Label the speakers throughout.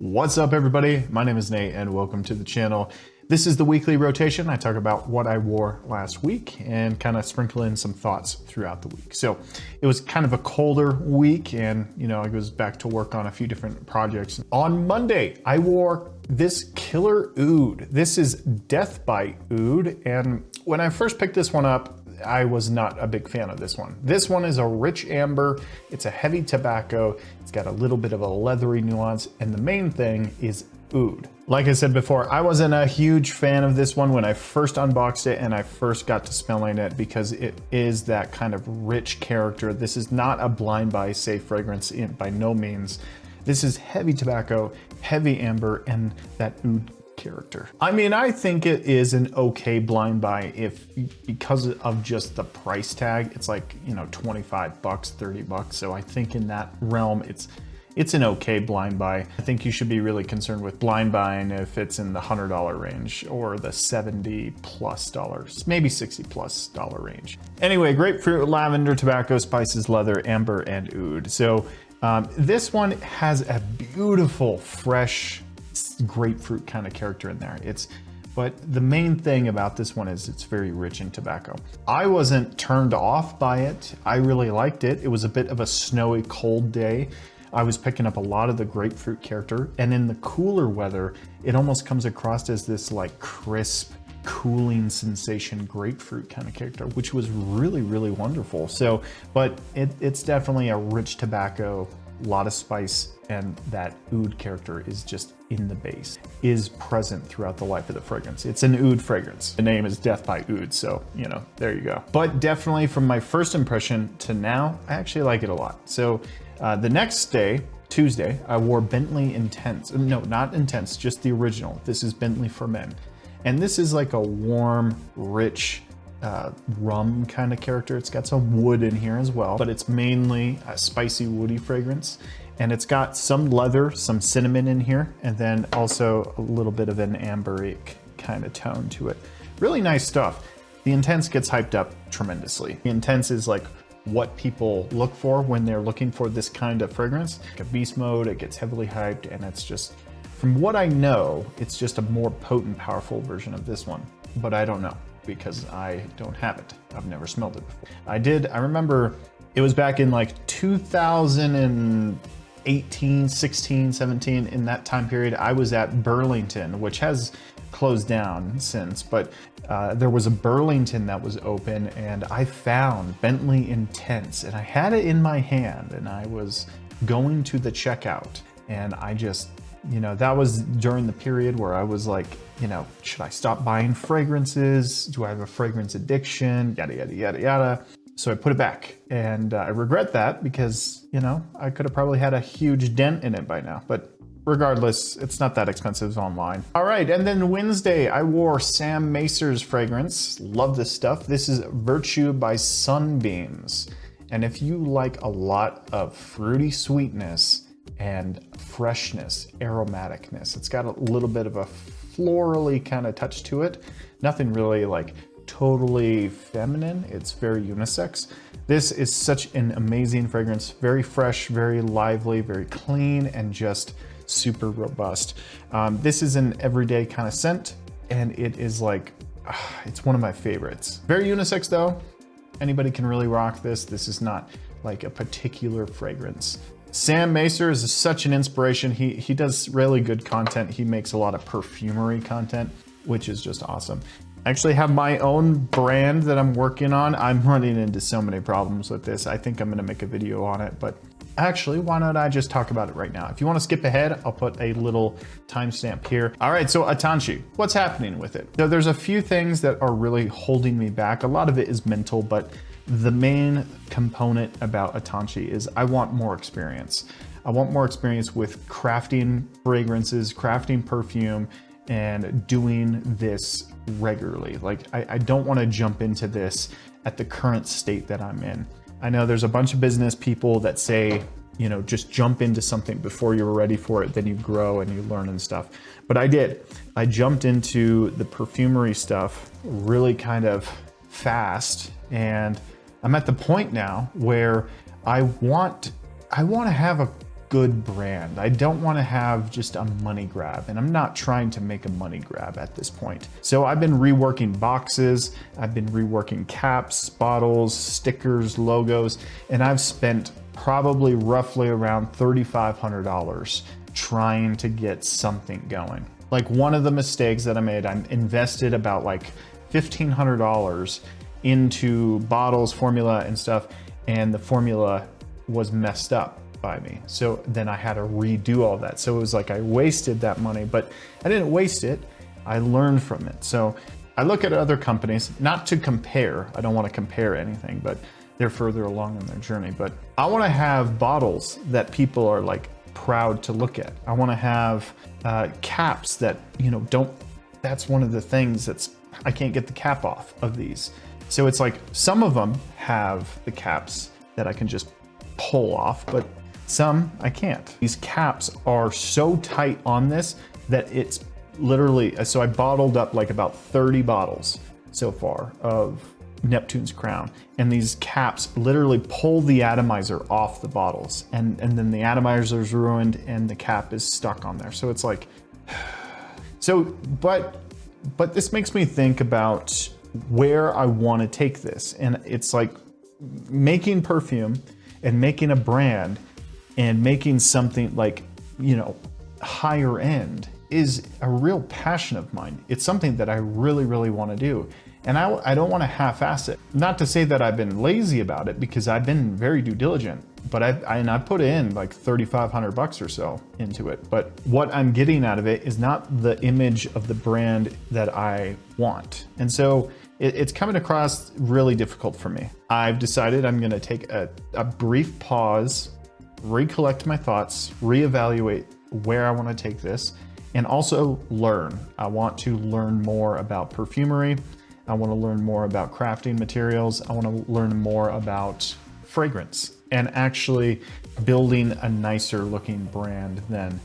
Speaker 1: What's up, everybody? My name is Nate and welcome to the channel. This is the weekly rotation. I talk about what I wore last week and kind of sprinkle in some thoughts throughout the week. So it was kind of a colder week and, I was back to work on a few different projects. On Monday, I wore this killer oud. This is Death by Oud. And when I first picked this one up, I was not a big fan of this one. This one is a rich amber. It's a heavy tobacco. It's got a little bit of a leathery nuance. And the main thing is oud. Like I said before, I wasn't a huge fan of this one when I first unboxed it and I first got to smelling it because it is that kind of rich character. This is not a blind buy safe fragrance by no means. This is heavy tobacco, heavy amber, and that oud character. I mean, I think it is an okay blind buy because of just the price tag. It's like, $25, $30. So I think in that realm, it's an okay blind buy. I think you should be really concerned with blind buying if it's in the $100 range or the $70+, maybe $60+ range. Anyway, grapefruit, lavender, tobacco, spices, leather, amber, and oud. So this one has a beautiful, fresh grapefruit kind of character in there. But the main thing about this one is it's very rich in tobacco. I wasn't turned off by it. I really liked it. It was a bit of a snowy, cold day. I was picking up a lot of the grapefruit character, and in the cooler weather, it almost comes across as this like crisp, cooling sensation grapefruit kind of character, which was really, really wonderful. So, but it's definitely a rich tobacco, a lot of spice, and that oud character is just in the base, is present throughout the life of the fragrance. It's an oud fragrance. The name is Death by Oud, so, there you go. But definitely from my first impression to now, I actually like it a lot. So the next day, Tuesday, I wore Bentley Intense. No, not Intense, just the original. This is Bentley for Men. And this is like a warm, rich, rum kind of character. It's got some wood in here as well, but it's mainly a spicy, woody fragrance. And it's got some leather, some cinnamon in here, and then also a little bit of an amberic kind of tone to it. Really nice stuff. The Intense gets hyped up tremendously. The Intense is like what people look for when they're looking for this kind of fragrance. Like a beast mode, it gets heavily hyped, and it's just, from what I know, it's just a more potent, powerful version of this one. But I don't know, because I don't have it. I've never smelled it before. I remember it was back in like 2018, 16, 17, in that time period. I was at Burlington, which has closed down since, but there was a Burlington that was open, and I found Bentley Intense, and I had it in my hand, and I was going to the checkout, and I just, that was during the period where I was like, should I stop buying fragrances? Do I have a fragrance addiction? Yada, yada, yada, yada. So I put it back, and I regret that because, I could have probably had a huge dent in it by now, but regardless, it's not that expensive online. All right, and then Wednesday, I wore Sam Macer's fragrance. Love this stuff. This is Virtue by Sunbeams. And if you like a lot of fruity sweetness and freshness, aromaticness, it's got a little bit of a florally kind of touch to it. Nothing really like totally feminine. It's very unisex. This is such an amazing fragrance. Very fresh, very lively, very clean, and just super robust. This is an everyday kind of scent, and it is like, it's one of my favorites. Very unisex though. Anybody can really rock this. This is not like a particular fragrance. Sam Macer is such an inspiration. He does really good content. He makes a lot of perfumery content, which is just awesome. I actually have my own brand that I'm working on. I'm running into so many problems with this. I think I'm gonna make a video on it, but actually, why not I just talk about it right now? If you wanna skip ahead, I'll put a little timestamp here. All right, so Atanchi, what's happening with it? So there's a few things that are really holding me back. A lot of it is mental, but the main component about Atanchi is I want more experience. I want more experience with crafting fragrances, crafting perfume, and doing this regularly. Like I don't want to jump into this at the current state that I'm in. I know there's a bunch of business people that say, just jump into something before you're ready for it, then you grow and you learn and stuff. But I did. I jumped into the perfumery stuff really kind of fast, and I'm at the point now where I want to have a good brand. I don't want to have just a money grab, and I'm not trying to make a money grab at this point. So I've been reworking boxes, I've been reworking caps, bottles, stickers, logos, and I've spent probably roughly around $3,500 trying to get something going. Like one of the mistakes that I made, I invested about like $1,500 into bottles, formula and stuff, and the formula was messed up by me. So then I had to redo all that. So it was like I wasted that money, but I didn't waste it. I learned from it. So I look at other companies, not to compare. I don't want to compare anything, but they're further along in their journey. But I want to have bottles that people are like proud to look at. I want to have caps that, you know, that's one of the things I can't get the cap off of these. So it's like some of them have the caps that I can just pull off, but some I can't. These caps are so tight on this that it's literally, so I bottled up like about 30 bottles so far of Neptune's Crown, and these caps literally pull the atomizer off the bottles, and then the atomizer is ruined and the cap is stuck on there. So it's like, but this makes me think about where I want to take this, and it's like making perfume and making a brand and making something like, you know, higher end is a real passion of mine. It's something that I really, really want to do. And I don't want to half-ass it. Not to say that I've been lazy about it, because I've been very due diligent, but I put in like $3,500 or so into it. But what I'm getting out of it is not the image of the brand that I want. And so it's coming across really difficult for me. I've decided I'm gonna take a brief pause, recollect my thoughts, reevaluate where I want to take this, and also learn. I want to learn more about perfumery. I want to learn more about crafting materials. I want to learn more about fragrance and actually building a nicer looking brand than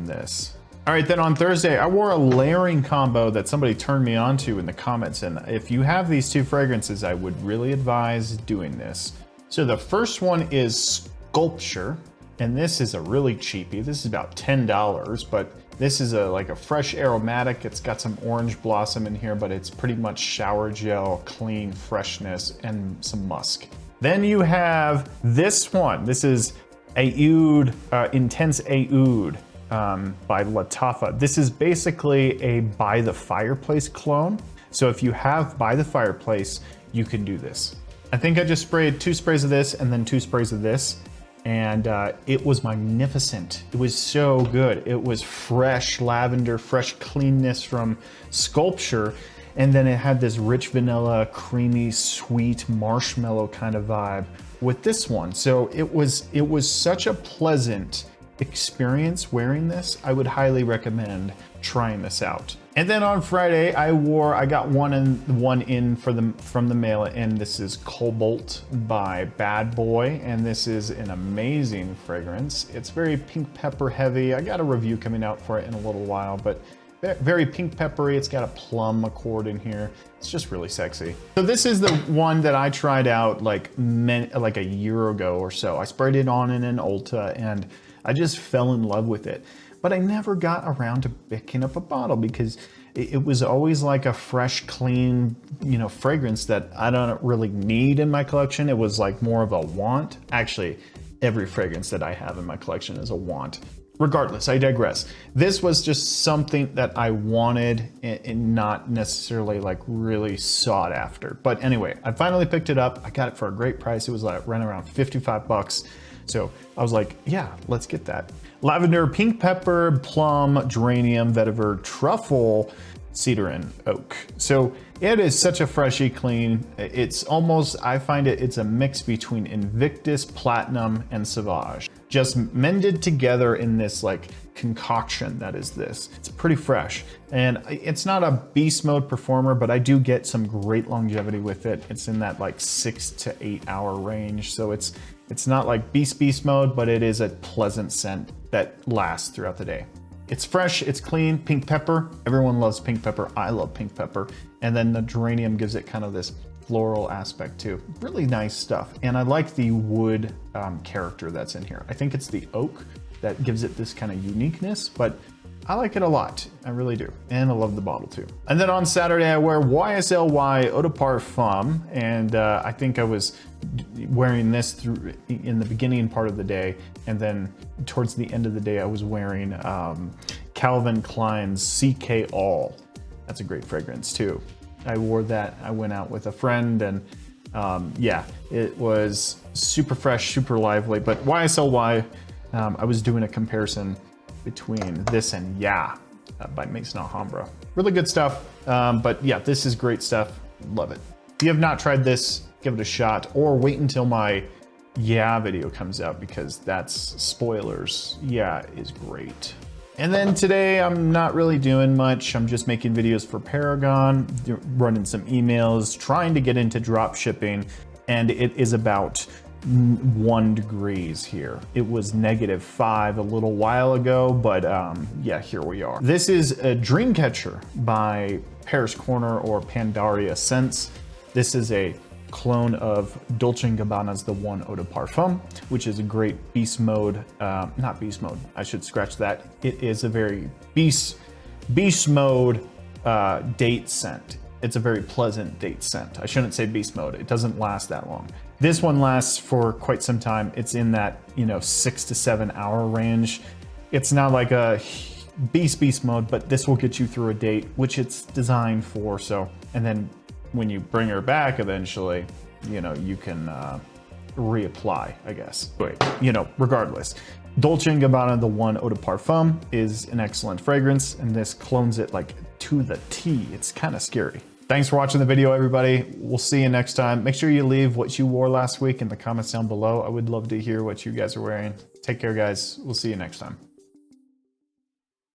Speaker 1: this. All right, then on Thursday, I wore a layering combo that somebody turned me on to in the comments. And if you have these two fragrances, I would really advise doing this. So the first one is Sculpture, and this is a really cheapie. This is about $10, but this is like a fresh aromatic. It's got some orange blossom in here, but it's pretty much shower gel, clean freshness, and some musk. Then you have this one. This is Oud, Intense Oud by Lattafa. This is basically a By the Fireplace clone. So if you have By the Fireplace, you can do this. I think I just sprayed 2 sprays of this and then 2 sprays of this. And it was magnificent. It was so good. It was fresh lavender, fresh cleanness from Sculpture. And then it had this rich vanilla, creamy, sweet marshmallow kind of vibe with this one. So it was such a pleasant experience wearing this. I would highly recommend trying this out. And then on Friday, I got one in from the mail, and this is Cobalt by Bad Boy, and this is an amazing fragrance. It's very pink pepper heavy. I got a review coming out for it in a little while, but very pink peppery. It's got a plum accord in here. It's just really sexy. So this is the one that I tried out like a year ago or so. I sprayed it on in an Ulta, and I just fell in love with it. But I never got around to picking up a bottle because it was always like a fresh, clean, you know, fragrance that I don't really need in my collection. It was like more of a want. Actually, every fragrance that I have in my collection is a want. Regardless, I digress. This was just something that I wanted and not necessarily like really sought after. But anyway, I finally picked it up. I got it for a great price. It was like right around 55 bucks. So I was like, yeah, let's get that. Lavender, pink pepper, plum, geranium, vetiver, truffle, cedar, and oak. So it is such a freshy clean. It's almost, I find it's a mix between Invictus, Platinum, and Sauvage. Just mended together in this like concoction that is this. It's pretty fresh. And it's not a beast mode performer, but I do get some great longevity with it. It's in that like 6 to 8 hour range. So it's not like beast mode, but it is a pleasant scent that lasts throughout the day. It's fresh, it's clean, pink pepper. Everyone loves pink pepper. I love pink pepper. And then the geranium gives it kind of this floral aspect too. Really nice stuff. And I like the wood character that's in here. I think it's the oak that gives it this kind of uniqueness, but I like it a lot. I really do. And I love the bottle too. And then on Saturday, I wear YSLY Eau de Parfum. And I think I was wearing this through in the beginning part of the day. And then towards the end of the day, I was wearing Calvin Klein's CK All. That's a great fragrance too. I wore that. I went out with a friend and yeah, it was super fresh, super lively. But YSLY, I was doing a comparison between this and Yeah by Maison Alhambra. Really good stuff. But yeah, this is great stuff. Love it. If you have not tried this, give it a shot, or wait until my Yeah video comes out, because that's spoilers. Yeah is great. And then today I'm not really doing much. I'm just making videos for Paragon, running some emails, trying to get into drop shipping, and it is about 1 degrees here. It was -5 a little while ago, but yeah, here we are. This is a Dreamcatcher by Paris Corner or Pandaria Scents. This is a clone of Dolce & Gabbana's The One Eau de Parfum, which is a great beast mode, not beast mode, I should scratch that. It is a very beast mode date scent. It's a very pleasant date scent. I shouldn't say beast mode, it doesn't last that long. This one lasts for quite some time. It's in that, 6 to 7 hour range. It's not like a beast mode, but this will get you through a date, which it's designed for. So, and then when you bring her back eventually, you can reapply, I guess. But, regardless. Dolce & Gabbana The One Eau de Parfum is an excellent fragrance, and this clones it like to the T. It's kind of scary. Thanks for watching the video, everybody. We'll see you next time. Make sure you leave what you wore last week in the comments down below. I would love to hear what you guys are wearing. Take care, guys. We'll see you next time.